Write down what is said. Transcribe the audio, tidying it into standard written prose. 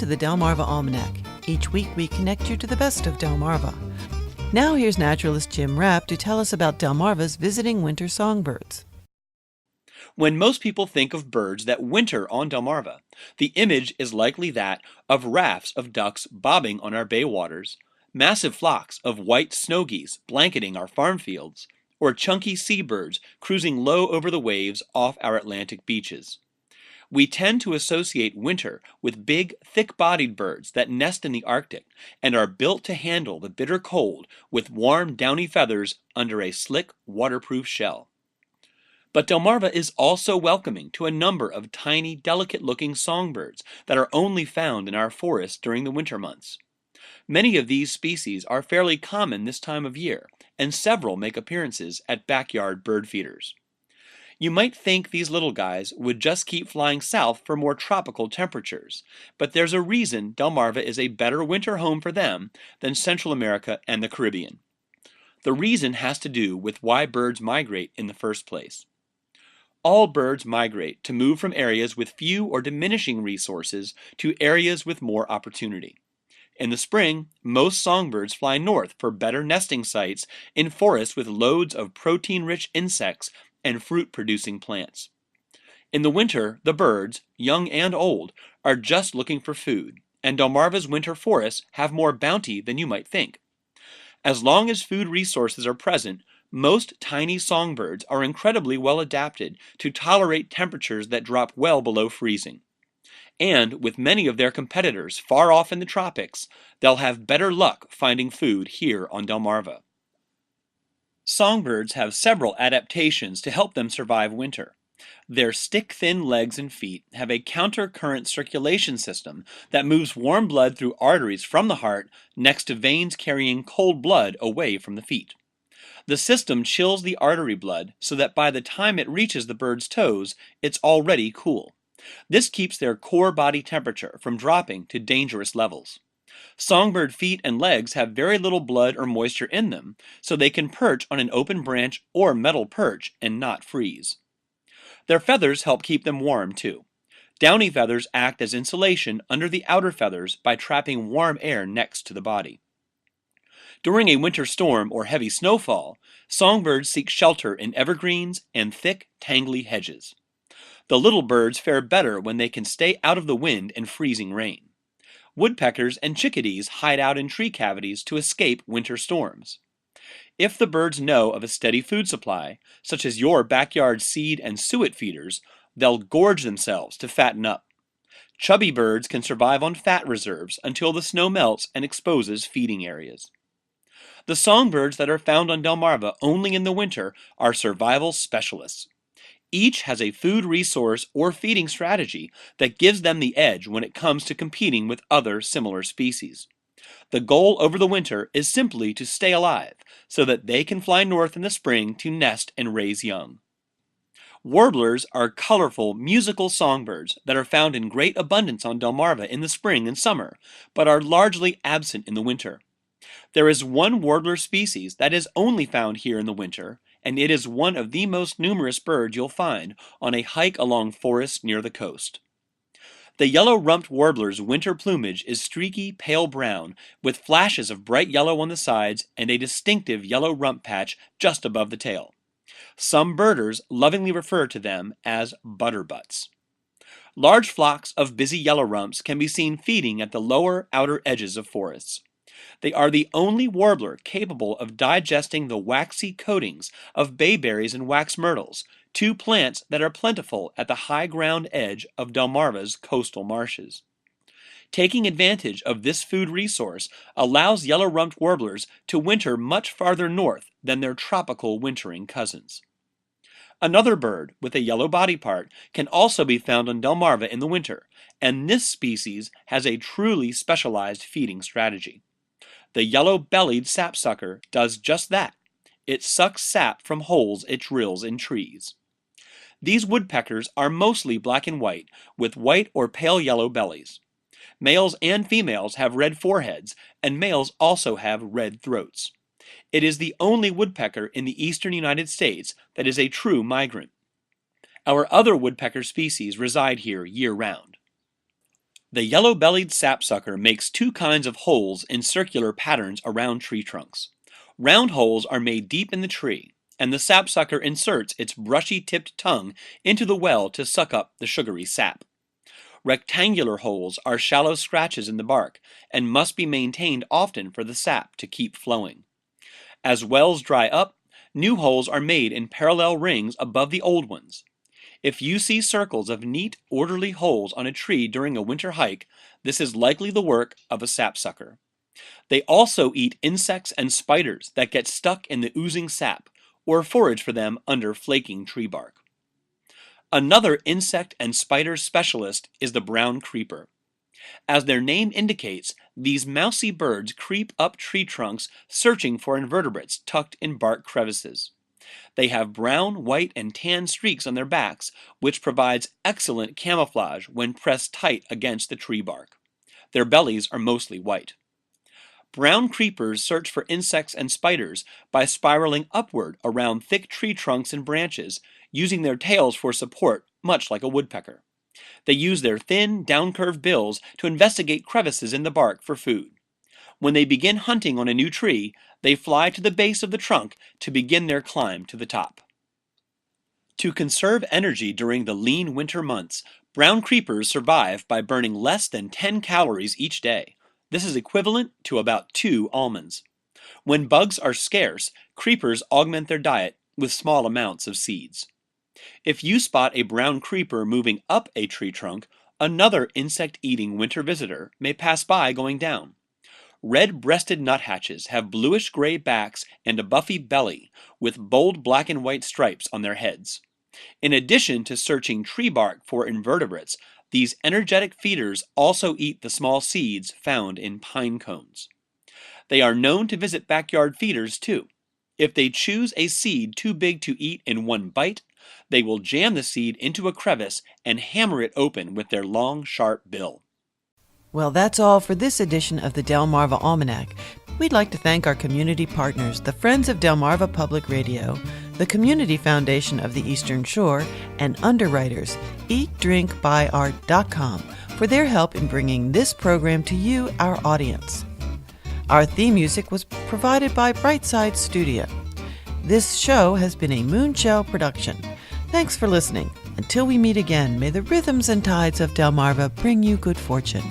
to the Delmarva Almanac. Each week we connect you to the best of Delmarva. Now here's naturalist Jim Rapp to tell us about Delmarva's visiting winter songbirds. When most people think of birds that winter on Delmarva, the image is likely that of rafts of ducks bobbing on our bay waters, massive flocks of white snow geese blanketing our farm fields, or chunky seabirds cruising low over the waves off our Atlantic beaches. We tend to associate winter with big, thick-bodied birds that nest in the Arctic and are built to handle the bitter cold with warm, downy feathers under a slick, waterproof shell. But Delmarva is also welcoming to a number of tiny, delicate-looking songbirds that are only found in our forests during the winter months. Many of these species are fairly common this time of year, and several make appearances at backyard bird feeders. You might think these little guys would just keep flying south for more tropical temperatures, but there's a reason Delmarva is a better winter home for them than Central America and the Caribbean. The reason has to do with why birds migrate in the first place. All birds migrate to move from areas with few or diminishing resources to areas with more opportunity. In the spring, most songbirds fly north for better nesting sites in forests with loads of protein-rich insects and fruit-producing plants. In the winter, the birds, young and old, are just looking for food, and Delmarva's winter forests have more bounty than you might think. As long as food resources are present, most tiny songbirds are incredibly well adapted to tolerate temperatures that drop well below freezing. And with many of their competitors far off in the tropics, they'll have better luck finding food here on Delmarva. Songbirds have several adaptations to help them survive winter. Their stick-thin legs and feet have a counter-current circulation system that moves warm blood through arteries from the heart next to veins carrying cold blood away from the feet. The system chills the artery blood so that by the time it reaches the bird's toes, it's already cool. This keeps their core body temperature from dropping to dangerous levels. Songbird feet and legs have very little blood or moisture in them, so they can perch on an open branch or metal perch and not freeze. Their feathers help keep them warm too. Downy feathers act as insulation under the outer feathers by trapping warm air next to the body. During a winter storm or heavy snowfall, songbirds seek shelter in evergreens and thick, tangly hedges. The little birds fare better when they can stay out of the wind and freezing rain. Woodpeckers and chickadees hide out in tree cavities to escape winter storms. If the birds know of a steady food supply, such as your backyard seed and suet feeders, they'll gorge themselves to fatten up. Chubby birds can survive on fat reserves until the snow melts and exposes feeding areas. The songbirds that are found on Delmarva only in the winter are survival specialists. Each has a food resource or feeding strategy that gives them the edge when it comes to competing with other similar species. The goal over the winter is simply to stay alive so that they can fly north in the spring to nest and raise young. Warblers are colorful, musical songbirds that are found in great abundance on Delmarva in the spring and summer, but are largely absent in the winter. There is one warbler species that is only found here in the winter, and it is one of the most numerous birds you'll find on a hike along forests near the coast. The yellow-rumped warbler's winter plumage is streaky pale brown with flashes of bright yellow on the sides and a distinctive yellow rump patch just above the tail. Some birders lovingly refer to them as butterbutts. Large flocks of busy yellow rumps can be seen feeding at the lower outer edges of forests. They are the only warbler capable of digesting the waxy coatings of bayberries and wax myrtles, two plants that are plentiful at the high ground edge of Delmarva's coastal marshes. Taking advantage of this food resource allows yellow-rumped warblers to winter much farther north than their tropical wintering cousins. Another bird with a yellow body part can also be found on Delmarva in the winter, and this species has a truly specialized feeding strategy. The yellow-bellied sapsucker does just that. It sucks sap from holes it drills in trees. These woodpeckers are mostly black and white, with white or pale yellow bellies. Males and females have red foreheads, and males also have red throats. It is the only woodpecker in the eastern United States that is a true migrant. Our other woodpecker species reside here year-round. The yellow-bellied sapsucker makes two kinds of holes in circular patterns around tree trunks. Round holes are made deep in the tree, and the sapsucker inserts its brushy-tipped tongue into the well to suck up the sugary sap. Rectangular holes are shallow scratches in the bark and must be maintained often for the sap to keep flowing. As wells dry up, new holes are made in parallel rings above the old ones. If you see circles of neat, orderly holes on a tree during a winter hike, this is likely the work of a sapsucker. They also eat insects and spiders that get stuck in the oozing sap, or forage for them under flaking tree bark. Another insect and spider specialist is the brown creeper. As their name indicates, these mousy birds creep up tree trunks searching for invertebrates tucked in bark crevices. They have brown, white, and tan streaks on their backs, which provides excellent camouflage when pressed tight against the tree bark. Their bellies are mostly white. Brown creepers search for insects and spiders by spiraling upward around thick tree trunks and branches, using their tails for support, much like a woodpecker. They use their thin, down-curved bills to investigate crevices in the bark for food. When they begin hunting on a new tree, they fly to the base of the trunk to begin their climb to the top. To conserve energy during the lean winter months, brown creepers survive by burning less than 10 calories each day. This is equivalent to about 2 almonds. When bugs are scarce, creepers augment their diet with small amounts of seeds. If you spot a brown creeper moving up a tree trunk, another insect-eating winter visitor may pass by going down. Red-breasted nuthatches have bluish-gray backs and a buffy belly with bold black and white stripes on their heads. In addition to searching tree bark for invertebrates, these energetic feeders also eat the small seeds found in pine cones. They are known to visit backyard feeders too. If they choose a seed too big to eat in one bite, they will jam the seed into a crevice and hammer it open with their long, sharp bill. Well, that's all for this edition of the Delmarva Almanac. We'd like to thank our community partners, the Friends of Delmarva Public Radio, the Community Foundation of the Eastern Shore, and underwriters, eatdrinkbuyart.com, for their help in bringing this program to you, our audience. Our theme music was provided by Brightside Studio. This show has been a Moonshell production. Thanks for listening. Until we meet again, may the rhythms and tides of Delmarva bring you good fortune.